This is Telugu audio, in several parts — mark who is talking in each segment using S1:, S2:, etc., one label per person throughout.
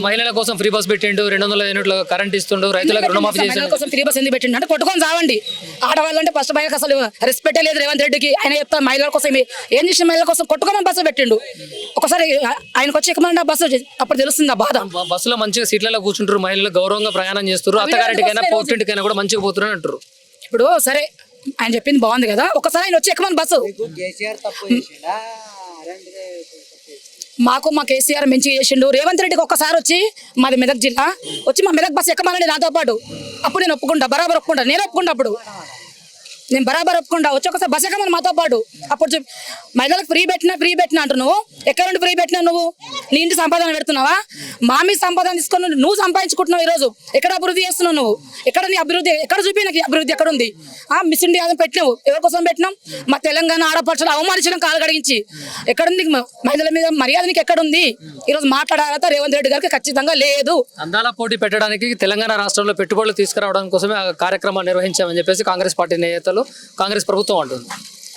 S1: మహిళల కోసం ఫ్రీ బస్ పెట్టిండు, 200 యూనిట్ల కరెంట్ ఇస్తుండు, రైతులకు రుణమాఫీ
S2: మహిళల
S1: చేసిండు.
S2: కోసం ఫ్రీ బస్ ఎందుకు పెట్టిండు అంటే కొట్టుకొని చావండి. ఆడవాళ్ళు అంటే ఫస్ట్ బయటకు అసలు రెస్పెక్టే లేదు రేవంత్ రెడ్డికి. ఆయన చెప్తా మహిళల కోసం ఏం చేసిన మహిళల కోసం కొట్టుకోమని బస్సు పెట్టిండు. ఒకసారి ఆయనకు వచ్చి ఎక్కమంటే బస్సు అప్పుడు తెలుస్తుంది ఆ బాధ.
S1: బస్సులో మంచిగా సీట్లలో కూర్చుంటారు, మహిళలు గౌరవంగా ప్రయాణం చేస్తారు, అత్తగారింటికైనా పోటింటికైనా కూడా మంచిగా పోతున్నారు అంటారు.
S2: ఇప్పుడు సరే ఆయన చెప్పింది బాగుంది కదా, ఒకసారి ఆయన వచ్చి ఎక్కమని బస్సు. మా కేసీఆర్ మంచిగా చేసిండు. రేవంత్ రెడ్డికి ఒక్కసారి వచ్చి మాది మెదక్ జిల్లా వచ్చి మా మెదక్ బస్సు ఎక్కమనండి నాతో పాటు. అప్పుడు నేను ఒప్పుకుంటా, బరాబర్ ఒప్పుకుంటా, నేను ఒప్పుకుంటా. అప్పుడు నేను బరాబర్ ఒప్పుకుంటా, వచ్చి ఒకసారి బస్సు ఎక్కమని మాతో పాటు. అప్పుడు మహిళలకు ఫ్రీ పెట్టినా అంటు నువ్వు ఎక్కడ నుండి ఫ్రీ పెట్టినా? నువ్వు నీ ఇంటి సంపాదన పెడుతున్నావా? మా మీద సంపాదన తీసుకొని నువ్వు సంపాదించుకుంటున్నావు. ఈరోజు ఎక్కడ అభివృద్ధి చేస్తున్నావు నువ్వు? ఎక్కడ నీ అభివృద్ధి ఎక్కడ చూపి? నాకు అభివృద్ధి ఎక్కడ ఉంది? మిస్ ఇండియా పెట్టినావు, ఎవరి కోసం పెట్టినాం? మా తెలంగాణ ఆడపడుచులు అవమానించడం, కాలు కడిగించి. ఎక్కడుంది మహిళల మీద మర్యాద? నీకు ఎక్కడుంది? ఈరోజు మాట్లాడాలట రేవంత్ రెడ్డి గారికి ఖచ్చితంగా లేదు.
S1: అందాల పోటీ పెట్టడానికి తెలంగాణ రాష్ట్రంలో పెట్టుబడులు తీసుకురావడం కోసమే ఆ కార్యక్రమాన్ని నిర్వహించామని చెప్పేసి కాంగ్రెస్ పార్టీ నేతలు, కాంగ్రెస్ ప్రభుత్వం అంటుంది.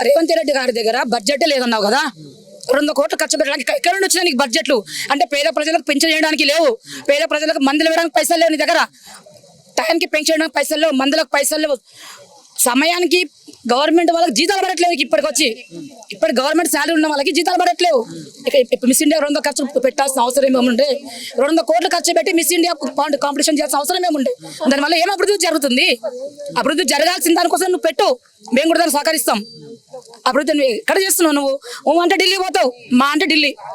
S2: రేవంత్ రెడ్డి గారి దగ్గర బడ్జెట్ లేదన్నావు కదా, 200 కోట్లు ఖర్చు పెట్టడానికి ఎక్కడ నుండి వచ్చినా నీకు బడ్జెట్లు? అంటే పేద ప్రజలకు పెన్షన్ చేయడానికి లేవు, పేద ప్రజలకు మందులు ఇవ్వడానికి పైసలు లేవు నీ దగ్గర, టైంకి పెన్షన్ చేయడానికి పైసలు లేవు, మందులకు పైసలు లేవు, సమయానికి గవర్నమెంట్ వాళ్ళకి జీతాలు పడట్లేవు. ఇప్పటి గవర్నమెంట్ శాలరీ ఉన్న వాళ్ళకి జీతాలు పడట్లేవు. ఇప్పుడు మిస్ ఇండియా 200 ఖర్చు పెట్టాల్సిన అవసరం ఏముండే? 200 కోట్లు ఖర్చు పెట్టి మిస్ ఇండియా కాంపిటీషన్ చేయాల్సిన అవసరం ఏముండే? దానివల్ల ఏం అభివృద్ధి జరుగుతుంది? అభివృద్ధి జరగాల్సిన దానికోసం నువ్వు పెట్టు, మేము కూడా దాన్ని సహకరిస్తాం. అభివృద్ధి ఎక్కడ చేస్తున్నావు నువ్వు? అంటే ఢిల్లీ పోతావు, మా అంటే ఢిల్లీ.